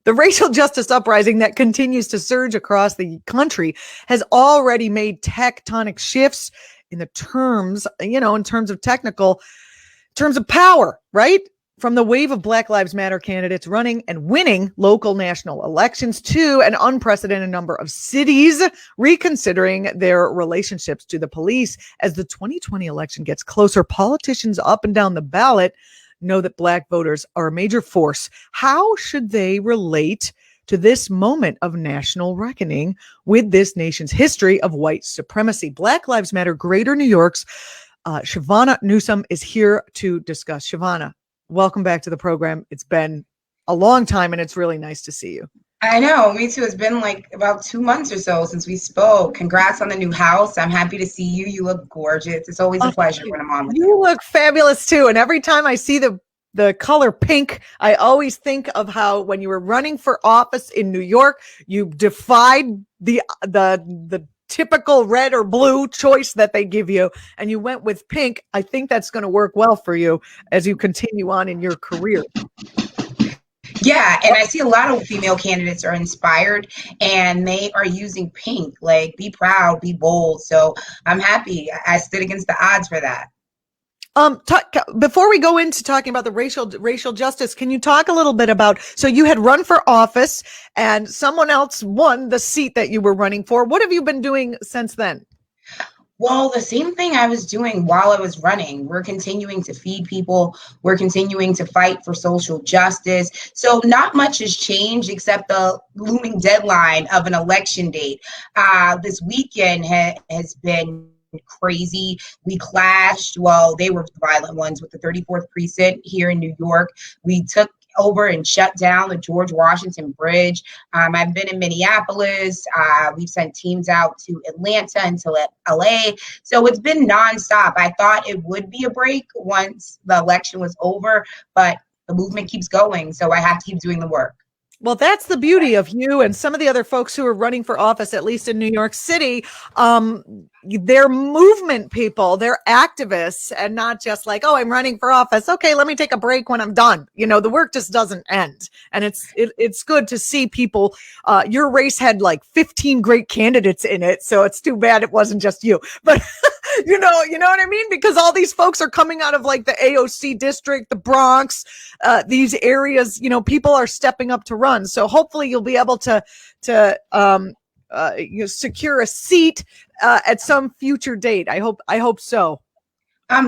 The racial justice uprising that continues to surge across the country has already made tectonic shifts in the terms, in terms of terms of power, right? From the wave of Black Lives Matter candidates running and winning local national elections to an unprecedented number of cities reconsidering their relationships to the police. As the 2020 election gets closer, politicians up and down the ballot know that Black voters are a major force. How should they relate to this moment of national reckoning with this nation's history of white supremacy? Black Lives Matter Greater New York's Chivona Newsome is here to discuss. Chivona, welcome back to the program. It's been a long time and it's really nice to see you. I know, me too. It's been like about 2 months or so since we spoke. Congrats on the new house. I'm happy to see you. You look gorgeous. It's always a pleasure when I'm on with you. You look fabulous too. And every time I see the color pink, I always think of how when you were running for office in New York, you defied the typical red or blue choice that they give you, and you went with pink. I think that's going to work well for you as you continue on in your career. Yeah, and I see a lot of female candidates are inspired and they are using pink, like be proud, be bold. So I'm happy I stood against the odds for that. Before we go into talking about the racial justice, can you talk a little bit about, so you had run for office and someone else won the seat that you were running for. What have you been doing since then? Well, the same thing I was doing while I was running. We're continuing to feed people. We're continuing to fight for social justice. So not much has changed except the looming deadline of an election date. This weekend has been crazy. We clashed. Well, they were the violent ones with the 34th precinct here in New York. We took over and shut down the George Washington Bridge. I've been in Minneapolis. We've sent teams out to Atlanta and to LA. So it's been nonstop. I thought it would be a break once the election was over, but the movement keeps going. So I have to keep doing the work. Well, that's the beauty of you and some of the other folks who are running for office, at least in New York City. They're movement people, they're activists, and not just like, oh, I'm running for office. Okay, let me take a break when I'm done. The work just doesn't end. And it's good to see people. Your race had like 15 great candidates in it. So it's too bad it wasn't just you. But you know what I mean? Because all these folks are coming out of like the AOC district, the Bronx, these areas, people are stepping up to run. So hopefully you'll be able to secure a seat at some future date. I hope so.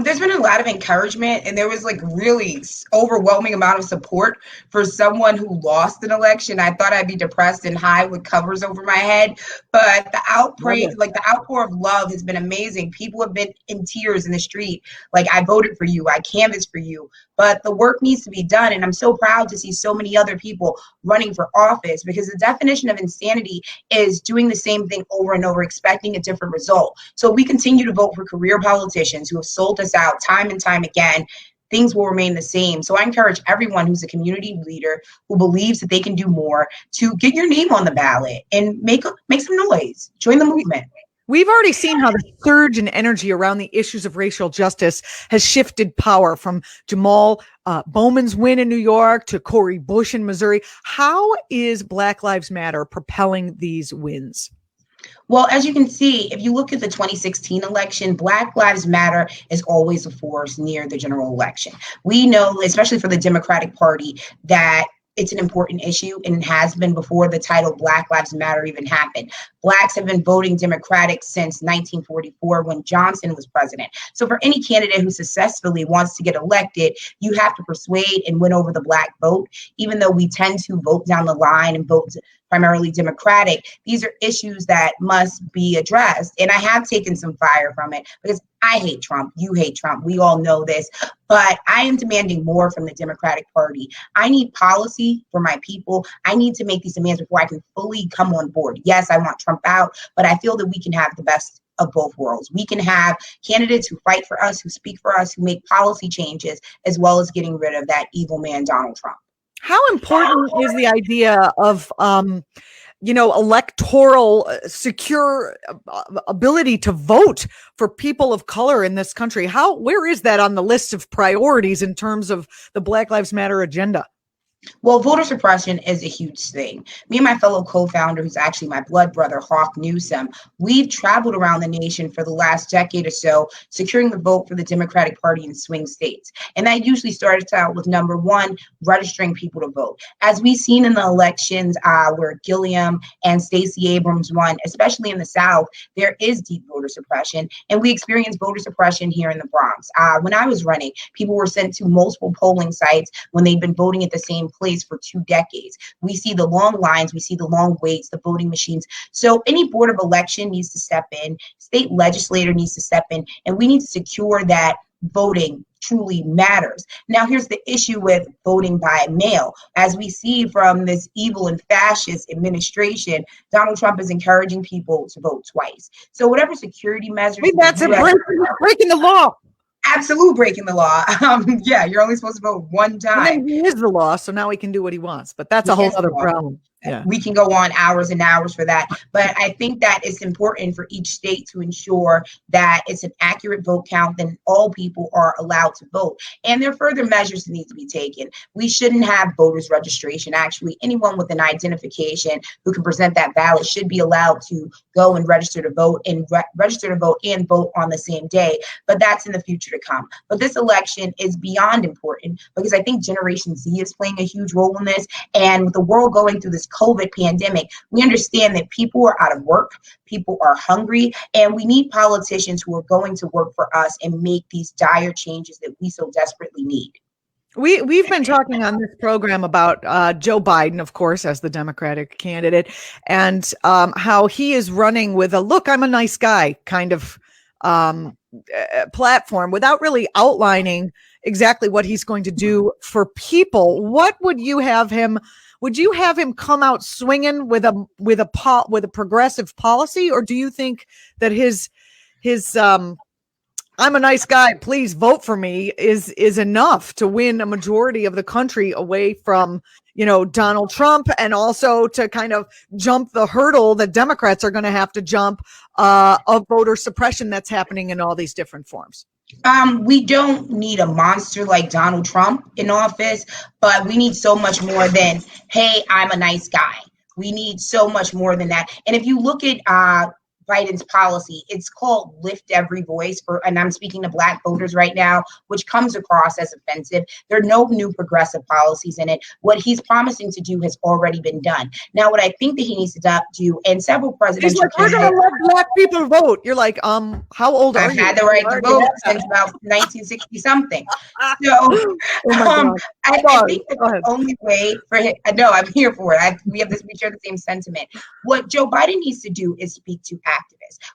There's been a lot of encouragement, and there was like really overwhelming amount of support for someone who lost an election. I thought I'd be depressed and high with covers over my head, but the outpour of love has been amazing. People have been in tears in the street. Like, I voted for you, I canvassed for you, but the work needs to be done. And I'm so proud to see so many other people running for office, because the definition of insanity is doing the same thing over and over, expecting a different result. So we continue to vote for career politicians who have sold us out time and time again. Things will remain the same. So I encourage everyone who's a community leader who believes that they can do more to get your name on the ballot and make some noise. Join the movement. We've already seen how the surge in energy around the issues of racial justice has shifted power from Jamal Bowman's win in New York to Cori Bush in Missouri. How is Black Lives Matter propelling these wins? Well, as you can see, if you look at the 2016 election, Black Lives Matter is always a force near the general election. We know, especially for the Democratic Party, that it's an important issue, and it has been before the title Black Lives Matter even happened. Blacks have been voting Democratic since 1944 when Johnson was president. So for any candidate who successfully wants to get elected, you have to persuade and win over the Black vote. Even though we tend to vote down the line and vote primarily Democratic, these are issues that must be addressed. And I have taken some fire from it, because I hate Trump. You hate Trump. We all know this. But I am demanding more from the Democratic Party. I need policy for my people. I need to make these demands before I can fully come on board. Yes, I want Trump out, but I feel that we can have the best of both worlds. We can have candidates who fight for us, who speak for us, who make policy changes, as well as getting rid of that evil man, Donald Trump. How important is the idea of, electoral secure ability to vote for people of color in this country? Where is that on the list of priorities in terms of the Black Lives Matter agenda? Well, voter suppression is a huge thing. Me and my fellow co-founder, who's actually my blood brother, Hawk Newsome, we've traveled around the nation for the last decade or so, securing the vote for the Democratic Party in swing states. And that usually starts out with number one, registering people to vote. As we've seen in the elections where Gilliam and Stacey Abrams won, especially in the South, there is deep voter suppression. And we experienced voter suppression here in the Bronx. When I was running, people were sent to multiple polling sites when they'd been voting at the same place for 2 decades. We see the long lines, we see the long waits, the voting machines. So any board of election needs to step in, state legislator needs to step in, and we need to secure that voting truly matters. Now, here's the issue with voting by mail. As we see from this evil and fascist administration, Donald Trump is encouraging people to vote twice. So whatever security measures— That's breaking the law. Absolute breaking the law. Yeah, you're only supposed to vote one time. He is the law, so now he can do what he wants. But that's a whole other problem. Yeah. We can go on hours and hours for that. But I think that it's important for each state to ensure that it's an accurate vote count, then all people are allowed to vote. And there are further measures that need to be taken. We shouldn't have voters registration. Actually, anyone with an identification who can present that ballot should be allowed to go and register to vote and vote on the same day. But that's in the future to come. But this election is beyond important because I think Generation Z is playing a huge role in this. And with the world going through this COVID pandemic, we understand that people are out of work, people are hungry, and we need politicians who are going to work for us and make these dire changes that we so desperately need. We've been talking on this program about Joe Biden, of course, as the Democratic candidate, and how he is running with a "look, I'm a nice guy" kind of platform without really outlining exactly what he's going to do for people. What would you have him? Would you have him come out swinging with a progressive policy, or do you think that his "I'm a nice guy, please vote for me" is enough to win a majority of the country away from, Donald Trump, and also to kind of jump the hurdle that Democrats are going to have to jump of voter suppression that's happening in all these different forms? We don't need a monster like Donald Trump in office, but we need so much more than, hey, I'm a nice guy. We need so much more than that. And if you look at Biden's policy, it's called Lift Every Voice, and I'm speaking to Black voters right now, which comes across as offensive. There are no new progressive policies in it. What he's promising to do has already been done. Now, what I think that he needs to do, and several presidential candidates— we're going to let Black people vote. You're like, how old are you? I've had the right to vote since about 1960 something. So I think the only way for him— no, I'm here for it. We share the same sentiment. What Joe Biden needs to do is speak to activists.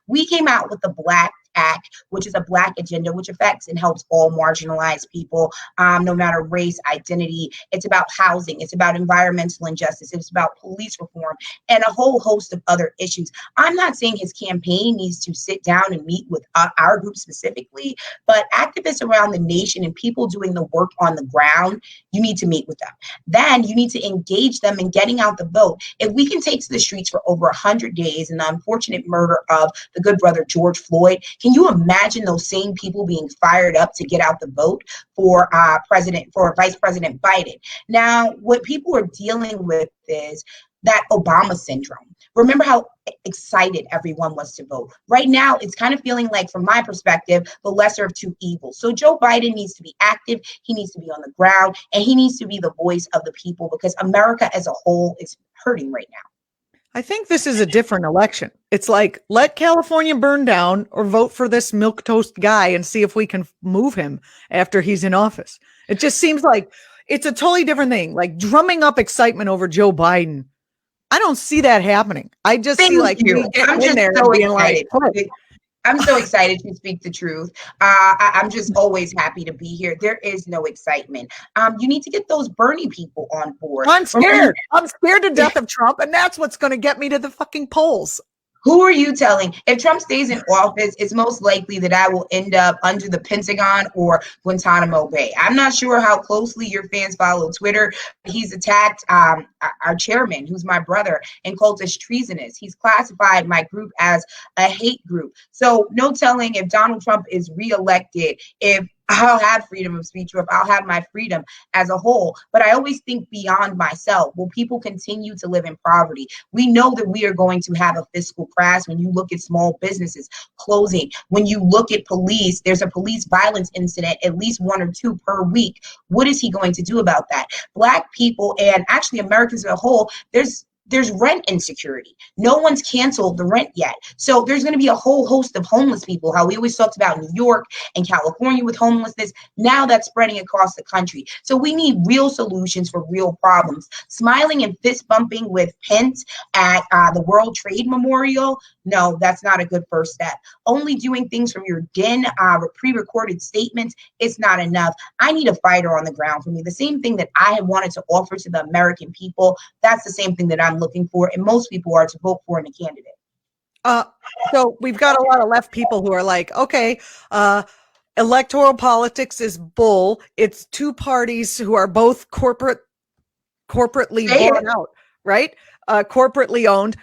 We came out with the Black Act, which is a Black agenda, which affects and helps all marginalized people, no matter race, identity. It's about housing. It's about environmental injustice. It's about police reform and a whole host of other issues. I'm not saying his campaign needs to sit down and meet with our group specifically, but activists around the nation and people doing the work on the ground, you need to meet with them. Then you need to engage them in getting out the vote. If we can take to the streets for over 100 days and the unfortunate murder of the good brother George Floyd, can you imagine those same people being fired up to get out the vote for Vice President Biden? Now, what people are dealing with is that Obama syndrome. Remember how excited everyone was to vote. Right now, it's kind of feeling like, from my perspective, the lesser of two evils. So Joe Biden needs to be active. He needs to be on the ground, and he needs to be the voice of the people, because America as a whole is hurting right now. I think this is a different election. It's like, let California burn down or vote for this milquetoast guy and see if we can move him after he's in office. It just seems like it's a totally different thing. Like drumming up excitement over Joe Biden. I don't see that happening. I just see like we get in there and being like, I'm so excited to speak the truth. I'm just always happy to be here. There is no excitement. You need to get those Bernie people on board. I'm scared. I'm scared to death of Trump, and that's what's going to get me to the fucking polls. Who are you telling? If Trump stays in office, it's most likely that I will end up under the Pentagon or Guantanamo Bay. I'm not sure how closely your fans follow Twitter. He's attacked our chairman, who's my brother, and called us treasonous. He's classified my group as a hate group. So no telling if Donald Trump is reelected, if I'll have freedom of speech, or if I'll have my freedom as a whole. But I always think beyond myself. Will people continue to live in poverty? We know that we are going to have a fiscal crash when you look at small businesses closing. When you look at police, there's a police violence incident, at least 1 or 2 per week. What is he going to do about that? Black people, and actually Americans as a whole, there's rent insecurity. No one's canceled the rent yet. So there's going to be a whole host of homeless people, how we always talked about New York and California with homelessness. Now that's spreading across the country. So we need real solutions for real problems. Smiling and fist bumping with Pence at the World Trade Memorial, no, that's not a good first step. Only doing things from your den, pre-recorded statements, it's not enough. I need a fighter on the ground for me. The same thing that I have wanted to offer to the American people, that's the same thing that I'm looking for, and most people are to vote for in a candidate. So we've got a lot of left people who are like, okay, electoral politics is bull. It's 2 parties who are both corporately bought out, right? Corporately owned.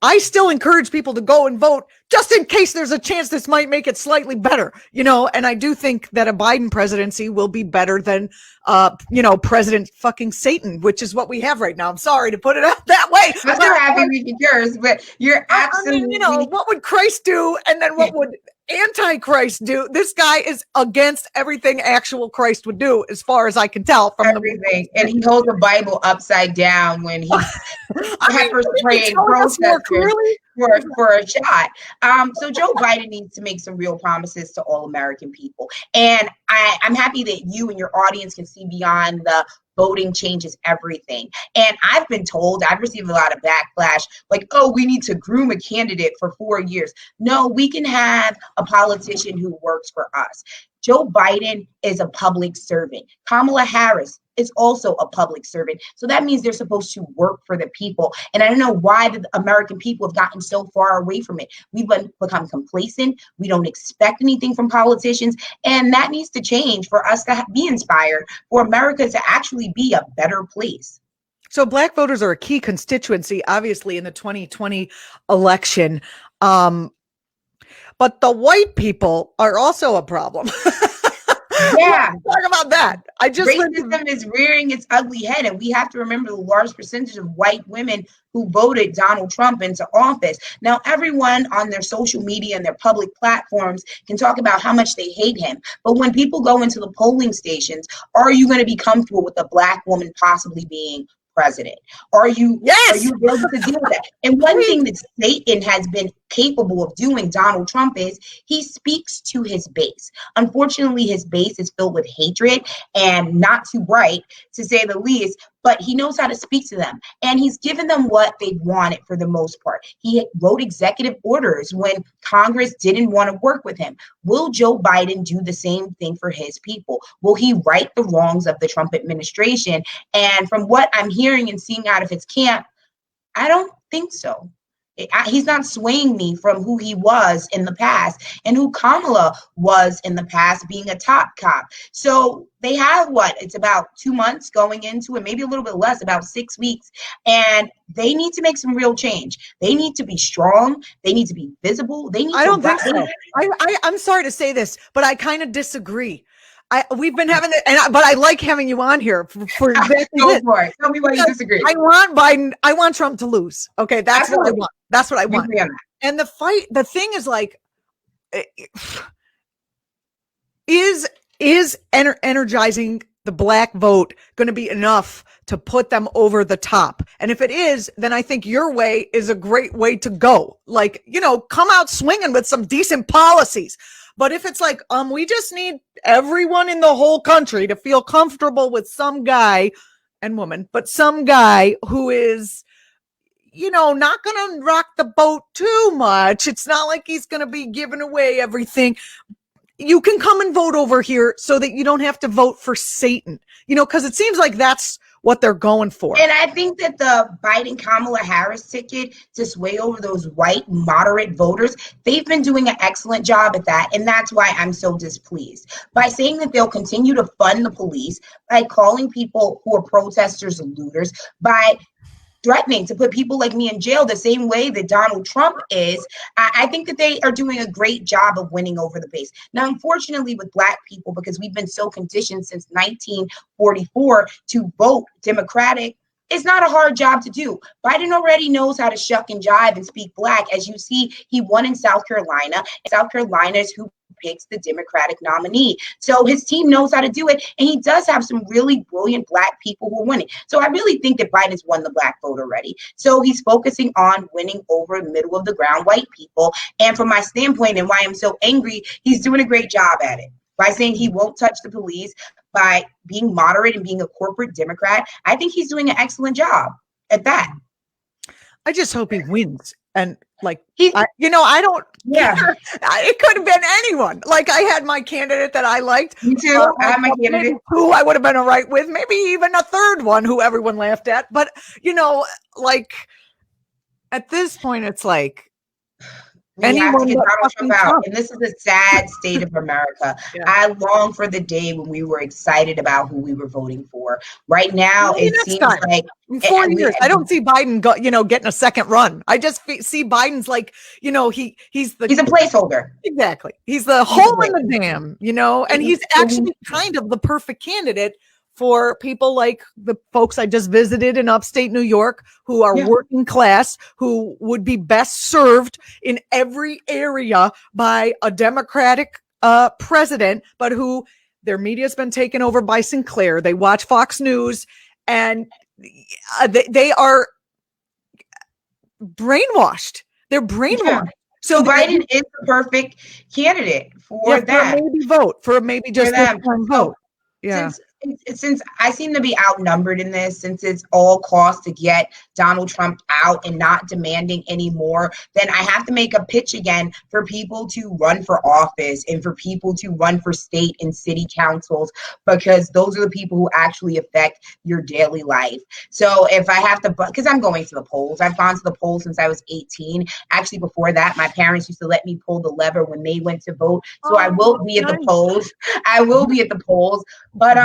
I still encourage people to go and vote just in case there's a chance this might make it slightly better, and I do think that a Biden presidency will be better than, President fucking Satan, which is what we have right now. I'm sorry to put it out that way. I'm so happy we get yours, but you're absolutely. What would Christ do? And then what would Antichrist do? This guy is against everything actual Christ would do, as far as I can tell from everything. And he holds the Bible upside down when he's praying protesters for a shot. So Joe Biden needs to make some real promises to all American people. And I'm happy that you and your audience can see beyond the voting changes everything. And I've been told, I've received a lot of backlash, like, oh, we need to groom a candidate for 4 years. No, we can have a politician who works for us. Joe Biden is a public servant. Kamala Harris is also a public servant. So that means they're supposed to work for the people. And I don't know why the American people have gotten so far away from it. We've become complacent. We don't expect anything from politicians. And that needs to change for us to be inspired, for America to actually be a better place. So Black voters are a key constituency, obviously, in the 2020 election. But the white people are also a problem. Yeah. Talk about that. Racism is rearing its ugly head, and we have to remember the large percentage of white women who voted Donald Trump into office. Now, everyone on their social media and their public platforms can talk about how much they hate him. But when people go into the polling stations, are you going to be comfortable with a Black woman possibly being president? Are you able to deal with that? And one thing that Satan has been capable of doing, Donald Trump, is he speaks to his base. Unfortunately, his base is filled with hatred and not too bright, to say the least, but he knows how to speak to them. And he's given them what they wanted for the most part. He wrote executive orders when Congress didn't want to work with him. Will Joe Biden do the same thing for his people? Will he right the wrongs of the Trump administration? And from what I'm hearing and seeing out of his camp, I don't think so. He's not swaying me from who he was in the past and who Kamala was in the past, being a top cop. So they have it's about 2 months going into it, maybe a little bit less, about 6 weeks. And they need to make some real change. They need to be strong. They need to be visible. I don't think so. I'm sorry to say this, but I kind of disagree. We've been having it, but I like having you on here for exactly this. Go for it. Tell me why you disagree. I want Biden. I want Trump to lose. Okay, that's what I want. That's what I want. And the thing is, like, is energizing the Black vote going to be enough to put them over the top? And if it is, then I think your way is a great way to go. Like, come out swinging with some decent policies. But if it's like, we just need everyone in the whole country to feel comfortable with some guy and woman, but some guy who is, not going to rock the boat too much. It's not like he's going to be giving away everything. You can come and vote over here so that you don't have to vote for Satan, because it seems like that's what they're going for. And I think that the Biden-Kamala Harris ticket to sway over those white moderate voters, they've been doing an excellent job at that. And that's why I'm so displeased. By saying that they'll continue to fund the police, by calling people who are protesters looters, by threatening to put people like me in jail the same way that Donald Trump is. I think that they are doing a great job of winning over the base. Now, unfortunately, with Black people, because we've been so conditioned since 1944 to vote Democratic, it's not a hard job to do. Biden already knows how to shuck and jive and speak Black. As you see, he won in South Carolina. South Carolina is who picks the Democratic nominee. So his team knows how to do it. And he does have some really brilliant Black people who are winning. So I really think that Biden's won the Black vote already. So he's focusing on winning over middle of the ground white people. And from my standpoint and why I'm so angry, he's doing a great job at it. By saying he won't touch the police, by being moderate and being a corporate Democrat, I think he's doing an excellent job at that. I just hope he wins. And like, I don't care. It could have been anyone. Like, I had my candidate that I liked. Me too. I had my candidate who I would have been all right with, maybe even a third one who everyone laughed at. But, like, at this point, it's like, we have to get Donald Trump out. And this is a sad state of America. Yeah. I long for the day when we were excited about who we were voting for. Right now, it seems like in 4 years, I don't see Biden getting a second run. I just see Biden's like, he's a placeholder. Exactly. He's the hole in the dam, and he's actually kind of the perfect candidate for people like the folks I just visited in upstate New York who are working class, who would be best served in every area by a Democratic president, but who their media's been taken over by Sinclair. They watch Fox News and they are brainwashed. They're brainwashed. Yeah. So Biden is the perfect candidate for that. For maybe just one vote. Yeah. Since I seem to be outnumbered in this, since it's all cost to get Donald Trump out and not demanding anymore, then I have to make a pitch again for people to run for office and for people to run for state and city councils, because those are the people who actually affect your daily life. So if I have to, because I'm going to the polls, I've gone to the polls since I was 18. Actually, before that, my parents used to let me pull the lever when they went to vote. So I will be at the polls. I will be at the polls. But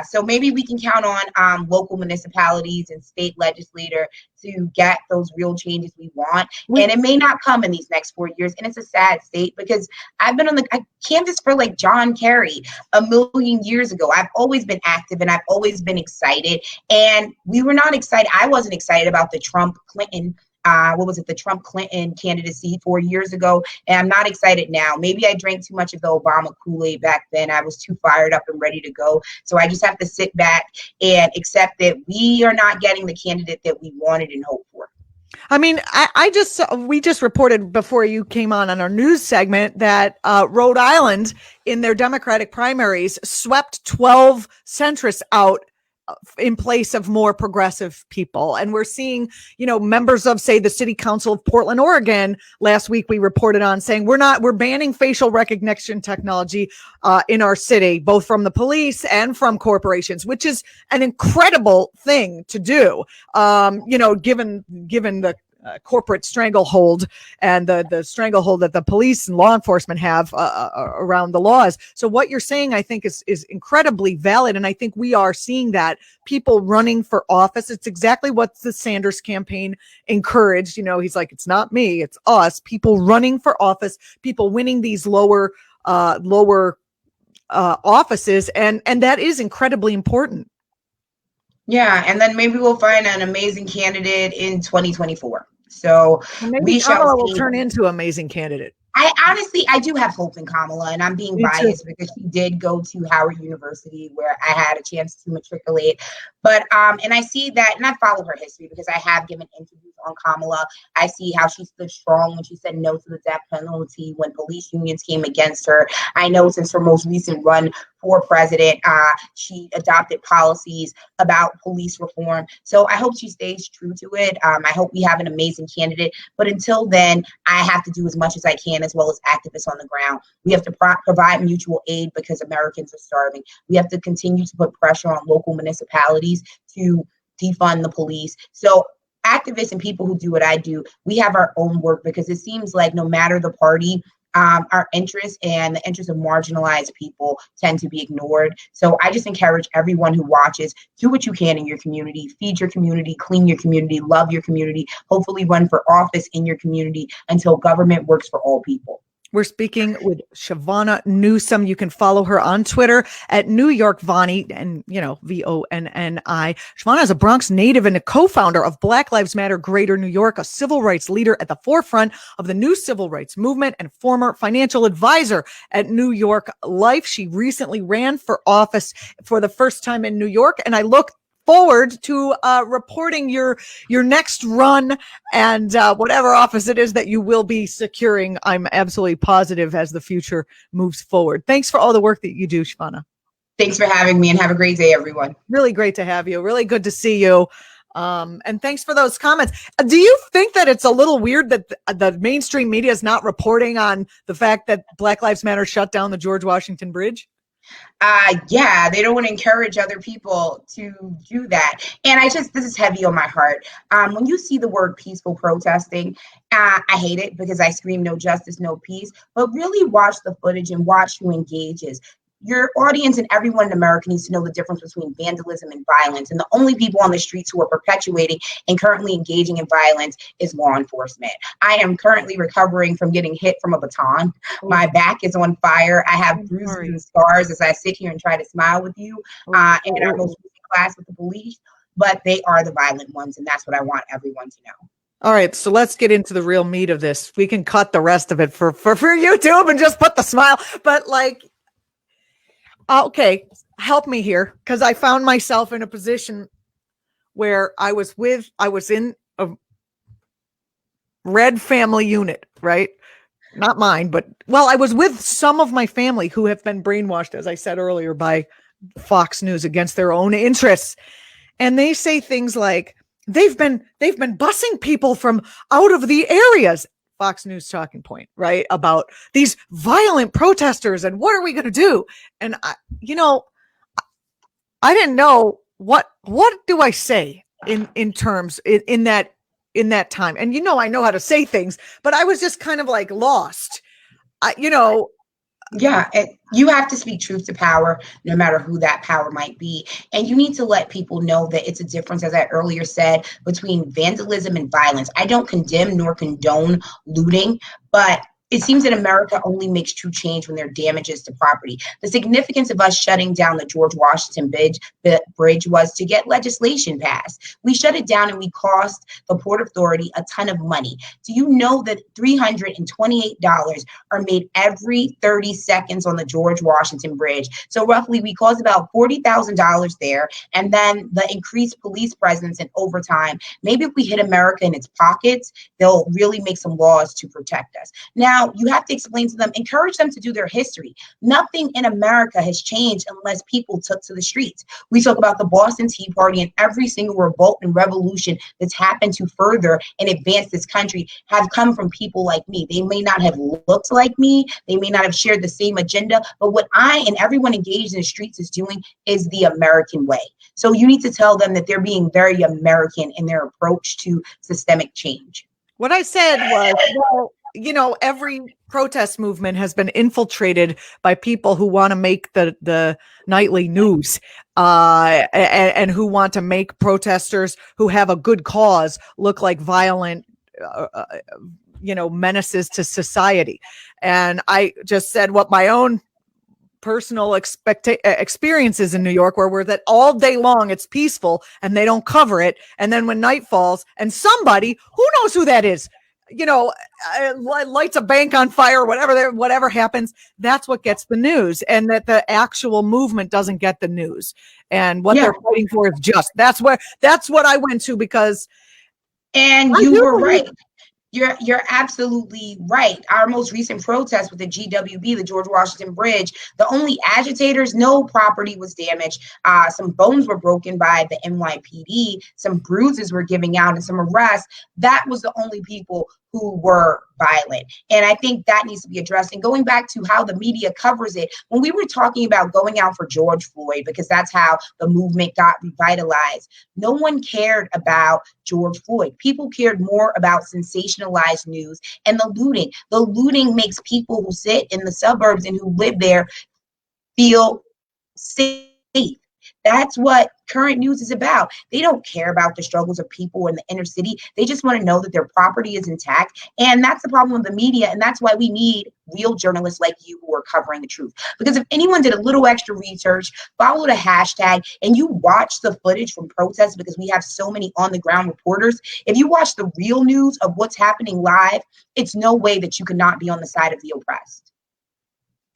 so maybe we can count on local municipalities and state legislator to get those real changes we want. And it may not come in these next 4 years. And it's a sad state because I've been on I canvassed for like John Kerry a million years ago. I've always been active and I've always been excited. And we were not excited. I wasn't excited about the Trump-Clinton the Trump-Clinton candidacy 4 years ago. And I'm not excited now. Maybe I drank too much of the Obama Kool-Aid back then. I was too fired up and ready to go. So I just have to sit back and accept that we are not getting the candidate that we wanted and hoped for. I mean, we just reported before you came on our news segment that Rhode Island in their Democratic primaries swept 12 centrists out in place of more progressive people. And we're seeing, members of, say, the city council of Portland, Oregon, last week we reported on saying we're banning facial recognition technology in our city, both from the police and from corporations, which is an incredible thing to do. Given the corporate stranglehold and the stranglehold that the police and law enforcement have around the laws. So what you're saying, I think, is incredibly valid. And I think we are seeing that people running for office. It's exactly what the Sanders campaign encouraged. He's like, it's not me, it's us, people running for office, people winning these lower offices. And that is incredibly important. Yeah. And then maybe we'll find an amazing candidate in 2024. So maybe Kamala will turn into an amazing candidate. I do have hope in Kamala, and I'm being biased because she did go to Howard University where I had a chance to matriculate. But, and I see that, and I follow her history because I have given interviews on Kamala. I see how she stood strong when she said no to the death penalty when police unions came against her. I know since her most recent run for president, she adopted policies about police reform. So I hope she stays true to it. I hope we have an amazing candidate. But until then, I have to do as much as I can, as well as activists on the ground. We have to provide mutual aid because Americans are starving. We have to continue to put pressure on local municipalities to defund the police. So activists and people who do what I do, we have our own work because it seems like no matter the party, our interests and the interests of marginalized people tend to be ignored. So I just encourage everyone who watches, do what you can in your community, feed your community, clean your community, love your community, hopefully run for office in your community until government works for all people. We're speaking with Chivona Newsome. You can follow her on Twitter at New York Vonnie, and Vonni. Chivona is a Bronx native and a co-founder of Black Lives Matter Greater New York, a civil rights leader at the forefront of the new civil rights movement and former financial advisor at New York Life. She recently ran for office for the first time in New York, and I look forward to reporting your next run and whatever office it is that you will be securing. I'm absolutely positive as the future moves forward. Thanks for all the work that you do, Chivona. Thanks for having me, and have a great day, everyone. Really great to have you. Really good to see you. And thanks for those comments. Do you think that it's a little weird that the mainstream media is not reporting on the fact that Black Lives Matter shut down the George Washington Bridge? Yeah, they don't want to encourage other people to do that. And this is heavy on my heart. When you see the word peaceful protesting, I hate it because I scream no justice, no peace, but really watch the footage and watch who engages. Your audience and everyone in America needs to know the difference between vandalism and violence. And the only people on the streets who are perpetuating and currently engaging in violence is law enforcement. I am currently recovering from getting hit from a baton. My back is on fire. I have bruises and scars as I sit here and try to smile with you in our most recent class with the police. But they are the violent ones, and that's what I want everyone to know. All right, so let's get into the real meat of this. We can cut the rest of it for YouTube and just put the smile. But okay, help me here, because I found myself in a position where I was in a red family unit, right? Not mine, but I was with some of my family who have been brainwashed, as I said earlier, by Fox News against their own interests. And they say things like, they've been busing people from out of the areas. Fox News talking point, right? About these violent protesters and what are we going to do? And I didn't know what do I say in terms in that time. And I know how to say things, but I was just kind of like lost. Yeah, you have to speak truth to power, no matter who that power might be. And you need to let people know that it's a difference, as I earlier said, between vandalism and violence. I don't condemn nor condone looting, but it seems that America only makes true change when there are damages to property. The significance of us shutting down the George Washington Bridge was to get legislation passed. We shut it down and we cost the Port Authority a ton of money. Do you know that $328 are made every 30 seconds on the George Washington Bridge? So roughly we cost about $40,000 there. And then the increased police presence and overtime. Maybe if we hit America in its pockets, they'll really make some laws to protect us. Now, you have to explain to them, encourage them to do their history. Nothing in America has changed unless people took to the streets. We talk about the Boston Tea Party, and every single revolt and revolution that's happened to further and advance this country have come from people like me. They may not have looked like me. They may not have shared the same agenda, but what I and everyone engaged in the streets is doing is the American way. So you need to tell them that they're being very American in their approach to systemic change. What I said was, every protest movement has been infiltrated by people who want to make the nightly news and who want to make protesters who have a good cause look like violent, menaces to society. And I just said what my own personal experiences in New York were that all day long it's peaceful and they don't cover it. And then when night falls and somebody, who knows who that is, lights a bank on fire, whatever happens, that's what gets the news, and that the actual movement doesn't get the news. And what they're fighting for is that's what I went to, because you were right. You're absolutely right. Our most recent protest with the GWB, the George Washington Bridge, the only agitators, no property was damaged. Some bones were broken by the NYPD. Some bruises were giving out and some arrests. That was the only people who were violent. And I think that needs to be addressed. And going back to how the media covers it, when we were talking about going out for George Floyd, because that's how the movement got revitalized, no one cared about George Floyd. People cared more about sensationalized news and the looting. The looting makes people who sit in the suburbs and who live there feel safe. That's what current news is about. They don't care about the struggles of people in the inner city. They just want to know that their property is intact. And that's the problem with the media. And that's why we need real journalists like you who are covering the truth. Because if anyone did a little extra research, followed a hashtag, and you watch the footage from protests, because we have so many on the ground reporters, if you watch the real news of what's happening live, it's no way that you cannot be on the side of the oppressed.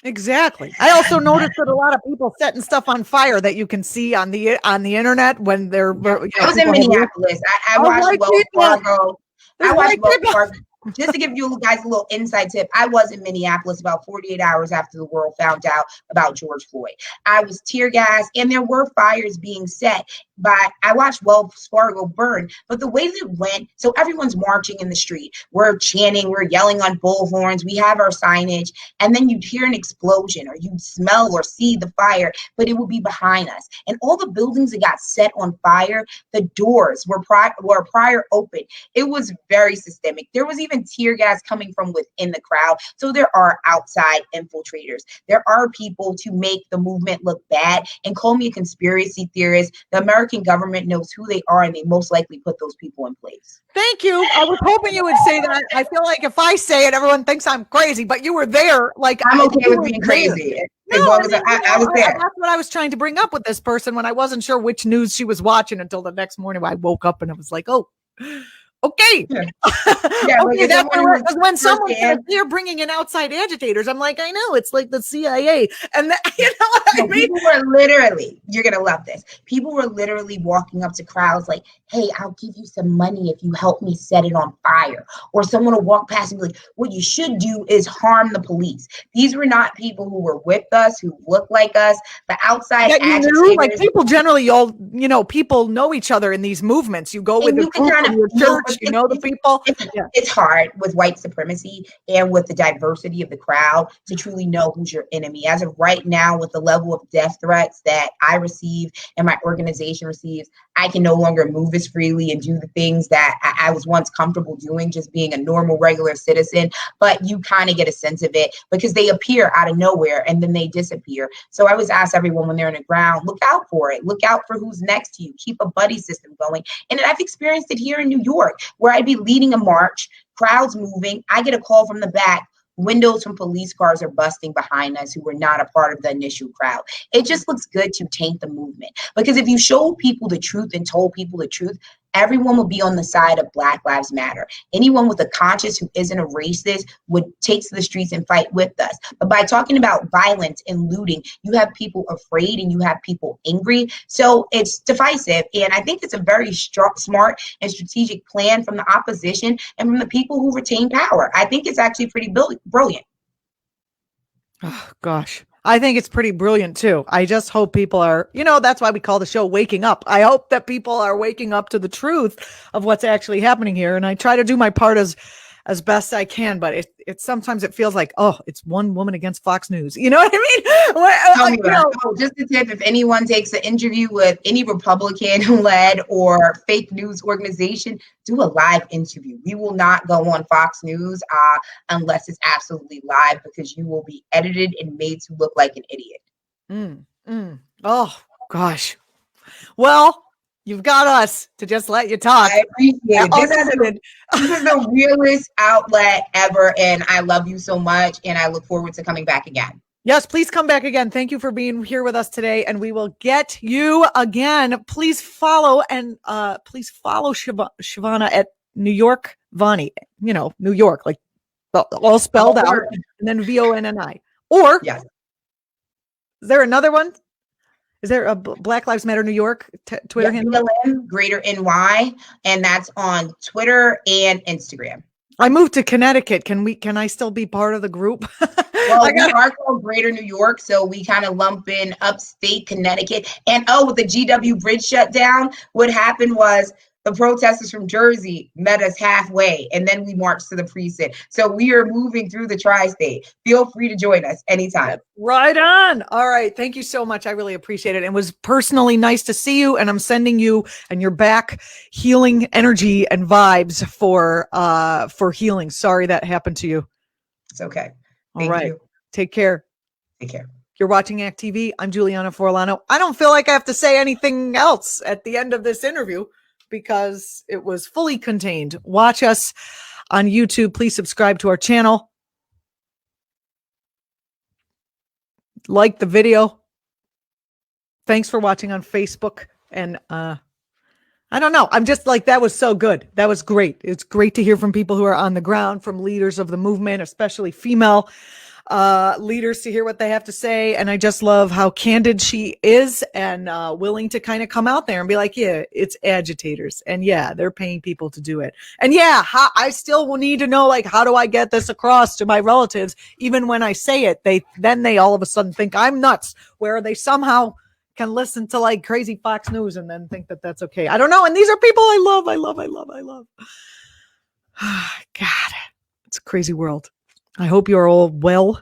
Exactly. I also noticed that a lot of people setting stuff on fire that you can see on the internet when they're. I was in Minneapolis. I watched Wells Fargo. I watched Wells Fargo. Just to give you guys a little inside tip, I was in Minneapolis about 48 hours after the world found out about George Floyd. I was tear gassed, and there were fires being set. But I watched Wells Fargo burn. But the way that it went, so everyone's marching in the street. We're chanting, we're yelling on bullhorns, we have our signage, and then you'd hear an explosion, or you'd smell or see the fire, but it would be behind us. And all the buildings that got set on fire, the doors were prior open. It was very systemic. There was even tear gas coming from within the crowd. So there are outside infiltrators. There are people to make the movement look bad. And call me a conspiracy theorist. The American government knows who they are, and they most likely put those people in place. Thank you. I was hoping you would say that. I feel like if I say it, everyone thinks I'm crazy, but you were there. Like, I'm okay with being crazy. As long as I was there. That's what I was trying to bring up with this person when I wasn't sure which news she was watching until the next morning. I woke up and I was like, oh, okay. Yeah. Okay, that's when someone says they're bringing in outside agitators. I'm like, I know, it's like the CIA. And you know what I mean? People were literally, you're going to love this. People were literally walking up to crowds like, hey, I'll give you some money if you help me set it on fire. Or someone will walk past and be like, what you should do is harm the police. These were not people who were with us, who looked like us, but outside agitators. Like people generally, people know each other in these movements. You go with the group from your church, you know the people. It's hard with white supremacy and with the diversity of the crowd to truly know who's your enemy. As of right now, with the level of death threats that I receive and my organization receives, I can no longer move as freely and do the things that I was once comfortable doing, just being a normal, regular citizen. But you kind of get a sense of it because they appear out of nowhere and then they disappear. So I always ask everyone when they're on the ground, look out for it. Look out for who's next to you. Keep a buddy system going. And I've experienced it here in New York, where I'd be leading a march, crowds moving. I get a call from the back. Windows from police cars are busting behind us who were not a part of the initial crowd. It just looks good to taint the movement. Because if you showed people the truth and told people the truth, everyone would be on the side of Black Lives Matter. Anyone with a conscience who isn't a racist would take to the streets and fight with us. But by talking about violence and looting, you have people afraid and you have people angry. So it's divisive. And I think it's a very smart and strategic plan from the opposition and from the people who retain power. I think it's actually pretty brilliant. Oh, gosh. I think it's pretty brilliant too. I just hope people are, that's why we call the show Waking Up. I hope that people are waking up to the truth of what's actually happening here. And I try to do my part as best I can, but it sometimes it feels like, oh, it's one woman against Fox News. You know what I mean? Just a tip, if anyone takes an interview with any Republican-led or fake news organization, do a live interview. We will not go on Fox News unless it's absolutely live, because you will be edited and made to look like an idiot. Oh, gosh. Well, you've got us to just let you talk. I appreciate it. This is the realest outlet ever, and I love you so much, and I look forward to coming back again. Yes, please come back again. Thank you for being here with us today, and we will get you again. Please follow Chivona at New York Vonnie. New York, like all spelled out, and then VONNI. Or yes. Is there another one? Is there a Black Lives Matter New York Twitter handle? BLM, Greater NY, and that's on Twitter and Instagram. I moved to Connecticut. Can I still be part of the group? Well, we are called Greater New York, so we kind of lump in upstate Connecticut. And with the GW bridge shutdown, what happened was The protesters from Jersey met us halfway, and then we marched to the precinct. So we are moving through the tri-state. Feel free to join us anytime. Right on. All right. Thank you so much. I really appreciate it. It was personally nice to see you, and I'm sending you and your back healing energy and vibes for healing. Sorry that happened to you. It's okay. All right. Take care. Take care. You're watching Act TV. I'm Julianna Forlano. I don't feel like I have to say anything else at the end of this interview because it was fully contained. Watch us on YouTube. Please subscribe to our channel. Like the video. Thanks for watching on Facebook. And I don't know. I'm just like, that was so good. That was great. It's great to hear from people who are on the ground, from leaders of the movement, especially female leaders, to hear what they have to say. And I just love how candid she is and willing to kind of come out there and be like, yeah, it's agitators. And yeah, they're paying people to do it. And yeah, I still will need to know, like, how do I get this across to my relatives? Even when I say it, they all of a sudden think I'm nuts, where they somehow can listen to like crazy Fox News and then think that that's okay. I don't know. And these are people I love. God, it's a crazy world. I hope you're all well.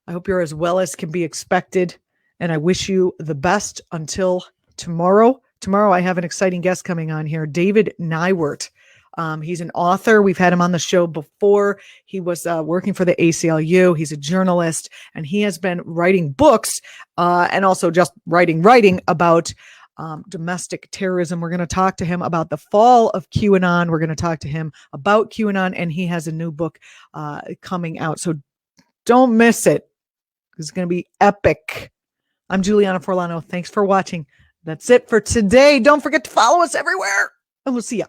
I hope you're as well as can be expected. And I wish you the best until tomorrow. Tomorrow, I have an exciting guest coming on here, David Nywert. He's an author. We've had him on the show before. He was working for the ACLU. He's a journalist, and he has been writing books and also just writing about domestic terrorism. We're going to talk to him about the fall of QAnon. We're going to talk to him about QAnon, and he has a new book coming out. So don't miss it. It's going to be epic. I'm Julianna Forlano. Thanks for watching. That's it for today. Don't forget to follow us everywhere, and we'll see ya.